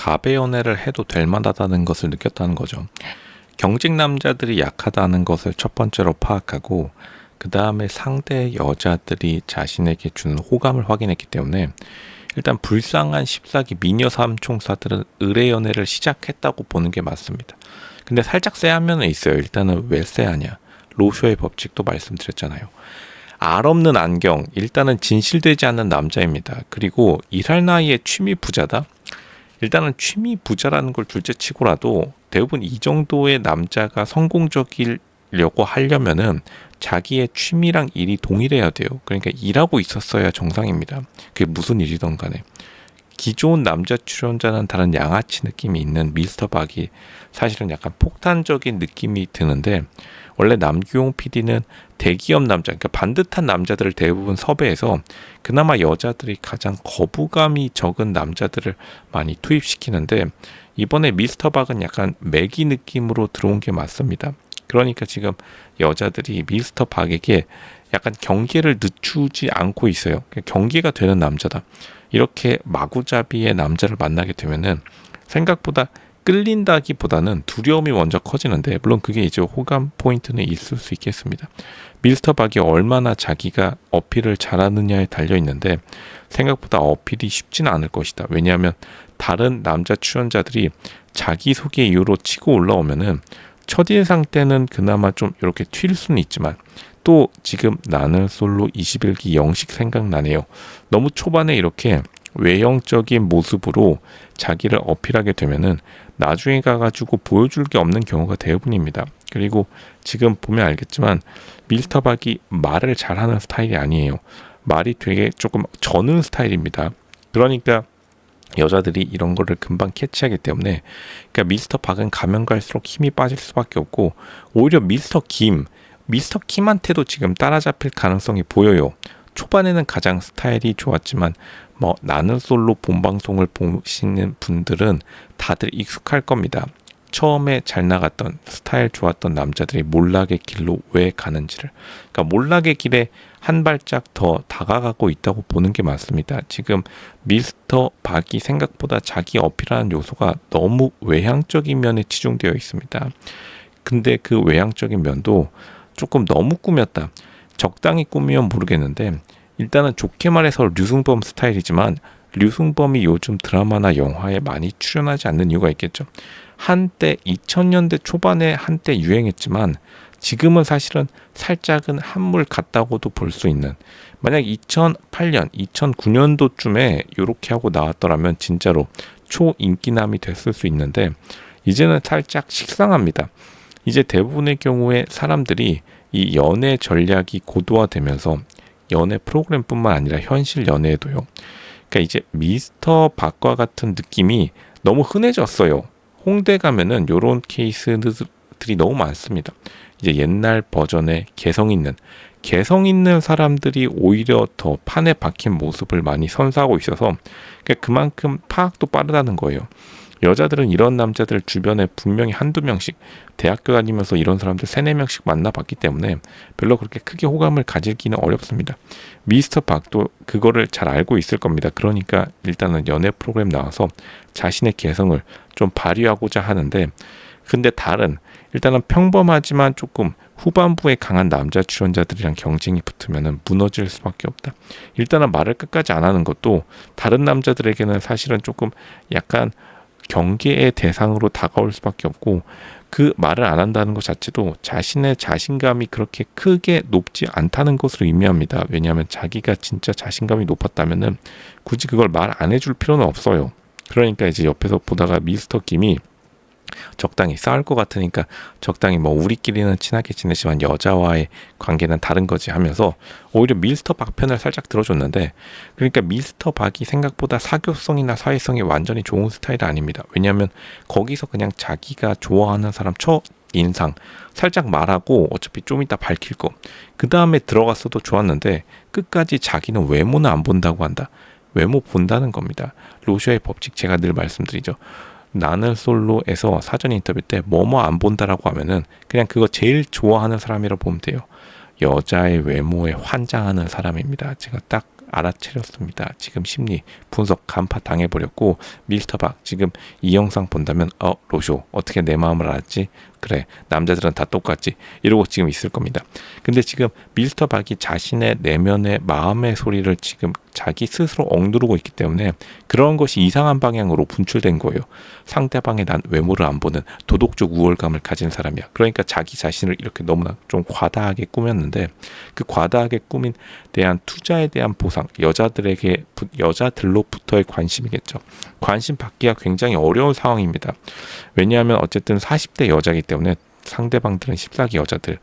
가배 연애를 해도 될 만하다는 것을 느꼈다는 거죠. 경직 남자들이 약하다는 것을 첫 번째로 파악하고 그 다음에 상대 여자들이 자신에게 주는 호감을 확인했기 때문에 일단 불쌍한 14기 미녀 삼총사들은 의뢰 연애를 시작했다고 보는 게 맞습니다. 근데 살짝 쎄한 면은 있어요. 일단은 왜 쎄하냐? 로쇼의 법칙도 말씀드렸잖아요. 알 없는 안경, 일단은 진실되지 않는 남자입니다. 그리고 일할 나이에 취미 부자다? 일단은 취미 부자라는 걸 둘째치고라도 대부분 이 정도의 남자가 성공적이려고 하려면은 자기의 취미랑 일이 동일해야 돼요. 그러니까 일하고 있었어야 정상입니다. 그게 무슨 일이든 간에. 기존 남자 출연자는 다른 양아치 느낌이 있는 미스터 박이 사실은 약간 폭탄적인 느낌이 드는데, 원래 남규용 PD는 대기업 남자, 그러니까 반듯한 남자들을 대부분 섭외해서 그나마 여자들이 가장 거부감이 적은 남자들을 많이 투입시키는데, 이번에 미스터 박은 약간 매기 느낌으로 들어온 게 맞습니다. 그러니까 지금 여자들이 미스터 박에게 약간 경계를 늦추지 않고 있어요. 경계가 되는 남자다, 이렇게 마구잡이의 남자를 만나게 되면은 생각보다 끌린다기보다는 두려움이 먼저 커지는데, 물론 그게 이제 호감 포인트는 있을 수 있겠습니다. 미스터 박이 얼마나 자기가 어필을 잘하느냐에 달려 있는데 생각보다 어필이 쉽지는 않을 것이다. 왜냐하면 다른 남자 출연자들이 자기소개 이후로 치고 올라오면은 첫인상 때는 그나마 좀 이렇게 튈 수는 있지만, 또 지금 나는 솔로 21기 영식 생각나네요. 너무 초반에 이렇게 외형적인 모습으로 자기를 어필하게 되면은 나중에 가가지고 보여줄 게 없는 경우가 대부분입니다. 그리고 지금 보면 알겠지만 미스터 박이 말을 잘하는 스타일이 아니에요. 말이 되게 조금 저는 스타일입니다. 그러니까 여자들이 이런 거를 금방 캐치하기 때문에, 그러니까 미스터 박은 가면 갈수록 힘이 빠질 수밖에 없고, 오히려 미스터 김한테도 지금 따라잡힐 가능성이 보여요. 초반에는 가장 스타일이 좋았지만 나는 솔로 본방송을 보시는 분들은 다들 익숙할 겁니다. 처음에 잘 나갔던 스타일 좋았던 남자들이 몰락의 길로 왜 가는지를, 그러니까 몰락의 길에 한 발짝 더 다가가고 있다고 보는 게 맞습니다. 지금 미스터 박이 생각보다 자기 어필하는 요소가 너무 외향적인 면에 치중되어 있습니다. 근데 그 외향적인 면도 조금 너무 꾸몄다. 적당히 꾸미면 모르겠는데, 일단은 좋게 말해서 류승범 스타일이지만 류승범이 요즘 드라마나 영화에 많이 출연하지 않는 이유가 있겠죠. 한때 2000년대 초반에 한때 유행했지만 지금은 사실은 살짝은 한물 같다고도 볼 수 있는, 만약 2008년, 2009년도쯤에 이렇게 하고 나왔더라면 진짜로 초인기남이 됐을 수 있는데, 이제는 살짝 식상합니다. 이제 대부분의 경우에 사람들이 이 연애 전략이 고도화되면서 연애 프로그램뿐만 아니라 현실 연애에도요. 그러니까 이제 미스터 박과 같은 느낌이 너무 흔해졌어요. 홍대 가면은 이런 케이스들이 너무 많습니다. 이제 옛날 버전의 개성 있는 사람들이 오히려 더 판에 박힌 모습을 많이 선사하고 있어서 그만큼 파악도 빠르다는 거예요. 여자들은 이런 남자들 주변에 분명히 한두 명씩, 대학교 다니면서 이런 사람들 3-4명씩 만나봤기 때문에 별로 그렇게 크게 호감을 가지기는 어렵습니다. 미스터 박도 그거를 잘 알고 있을 겁니다. 그러니까 일단은 연애 프로그램 나와서 자신의 개성을 좀 발휘하고자 하는데, 근데 일단은 평범하지만 조금 후반부에 강한 남자 출연자들이랑 경쟁이 붙으면 무너질 수밖에 없다. 일단은 말을 끝까지 안 하는 것도 다른 남자들에게는 사실은 조금 약간 경계의 대상으로 다가올 수밖에 없고, 그 말을 안 한다는 것 자체도 자신의 자신감이 그렇게 크게 높지 않다는 것을 의미합니다. 왜냐하면 자기가 진짜 자신감이 높았다면은 굳이 그걸 말 안 해줄 필요는 없어요. 그러니까 이제 옆에서 보다가 미스터 김이 적당히 싸울 것 같으니까 적당히 우리끼리는 친하게 지내지만 여자와의 관계는 다른 거지 하면서 오히려 미스터 박 편을 살짝 들어줬는데, 그러니까 미스터 박이 생각보다 사교성이나 사회성이 완전히 좋은 스타일이 아닙니다. 왜냐하면 거기서 그냥 자기가 좋아하는 사람 첫 인상 살짝 말하고 어차피 좀 이따 밝힐 거, 그 다음에 들어갔어도 좋았는데 끝까지 자기는 외모는 안 본다고 한다. 외모 본다는 겁니다. 로쇼의 법칙 제가 늘 말씀드리죠. 나는 솔로에서 사전 인터뷰 때 뭐뭐 안 본다라고 하면은 그냥 그거 제일 좋아하는 사람이라고 보면 돼요. 여자의 외모에 환장하는 사람입니다. 제가 딱 알아차렸습니다. 지금 심리 분석 간파 당해버렸고 미스터 박 지금 이 영상 본다면 로쇼 어떻게 내 마음을 알았지? 그래 남자들은 다 똑같지 이러고 지금 있을 겁니다. 근데 지금 미스터 박이 자신의 내면의 마음의 소리를 지금 자기 스스로 억누르고 있기 때문에 그런 것이 이상한 방향으로 분출된 거예요. 상대방의 난 외모를 안 보는 도덕적 우월감을 가진 사람이야. 그러니까 자기 자신을 이렇게 너무나 좀 과다하게 꾸몄는데 그 과다하게 꾸민 대한 투자에 대한 보상 여자들로부터의 관심이겠죠. 관심 받기가 굉장히 어려운 상황입니다. 왜냐하면 어쨌든 40대 여자이기 때문에 상대방들은 14기 여자들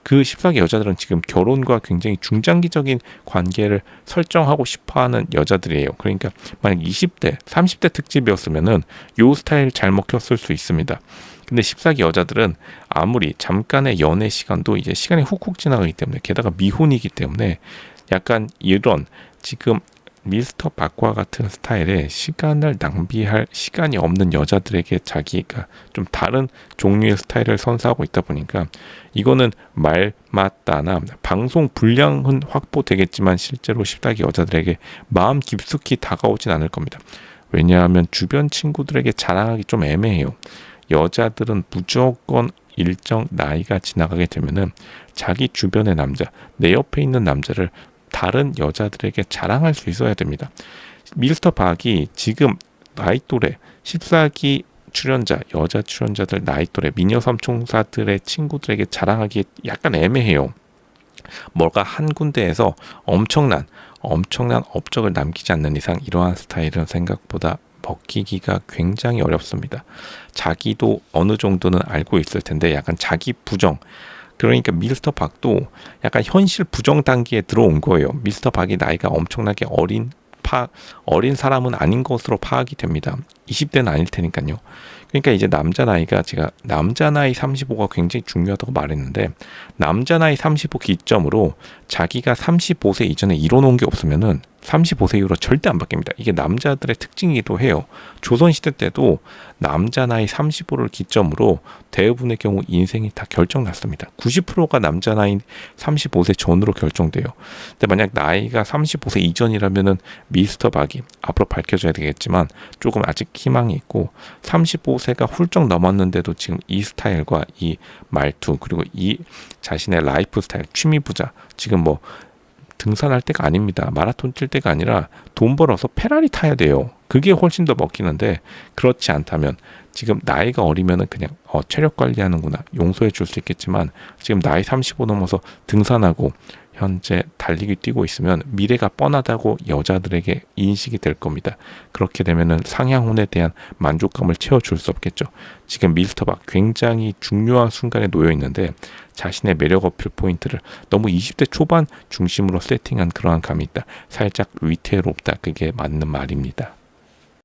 그 14기 여자들은 지금 결혼과 굉장히 중장기적인 관계를 설정하고 싶어하는 여자들이에요. 그러니까 만약 20대, 30대 특집이었으면은 요 스타일 잘 먹혔을 수 있습니다. 근데 14기 여자들은 아무리 잠깐의 연애 시간도 이제 시간이 훅훅 지나가기 때문에 게다가 미혼이기 때문에 약간 이런 지금 미스터 박과 같은 스타일의 시간을 낭비할 시간이 없는 여자들에게 자기가 좀 다른 종류의 스타일을 선사하고 있다 보니까 이거는 말 맞다나 방송 분량은 확보되겠지만 실제로 14기 여자들에게 마음 깊숙이 다가오진 않을 겁니다. 왜냐하면 주변 친구들에게 자랑하기 좀 애매해요. 여자들은 무조건 일정 나이가 지나가게 되면은 자기 주변의 남자, 내 옆에 있는 남자를 다른 여자들에게 자랑할 수 있어야 됩니다. 미스터 박이 지금 나이 또래 14기 출연자, 여자 출연자들 나이 또래 미녀 삼총사들의 친구들에게 자랑하기 약간 애매해요. 뭐가 한 군데에서 엄청난 업적을 남기지 않는 이상 이러한 스타일은 생각보다 먹히기가 굉장히 어렵습니다. 자기도 어느 정도는 알고 있을 텐데 약간 자기 부정 그러니까 미스터 박도 약간 현실 부정 단계에 들어온 거예요. 미스터 박이 나이가 엄청나게 어린 사람은 아닌 것으로 파악이 됩니다. 20대는 아닐 테니까요. 그러니까 이제 제가 남자 나이 35가 굉장히 중요하다고 말했는데 남자 나이 35 기점으로 자기가 35세 이전에 이뤄놓은 게 없으면은 35세 이후로 절대 안 바뀝니다. 이게 남자들의 특징이기도 해요. 조선시대 때도 남자 나이 35를 기점으로 대부분의 경우 인생이 다 결정났습니다. 90%가 남자 나이 35세 전으로 결정돼요. 근데 만약 나이가 35세 이전이라면은 미스터 박이 앞으로 밝혀져야 되겠지만 조금 아직 희망이 있고 35세가 훌쩍 넘었는데도 지금 이 스타일과 이 말투 그리고 이 자신의 라이프 스타일 취미 부자 지금 뭐 등산할 때가 아닙니다. 마라톤 뛸 때가 아니라 돈 벌어서 페라리 타야 돼요. 그게 훨씬 더 먹히는데 그렇지 않다면 지금 나이가 어리면은 그냥 체력 관리하는구나 용서해 줄 수 있겠지만 지금 나이 35 넘어서 등산하고 현재 달리기 뛰고 있으면 미래가 뻔하다고 여자들에게 인식이 될 겁니다. 그렇게 되면은 상향혼에 대한 만족감을 채워줄 수 없겠죠. 지금 미스터 박 굉장히 중요한 순간에 놓여 있는데 자신의 매력 어필 포인트를 너무 20대 초반 중심으로 세팅한 그러한 감이 있다. 살짝 위태롭다. 그게 맞는 말입니다.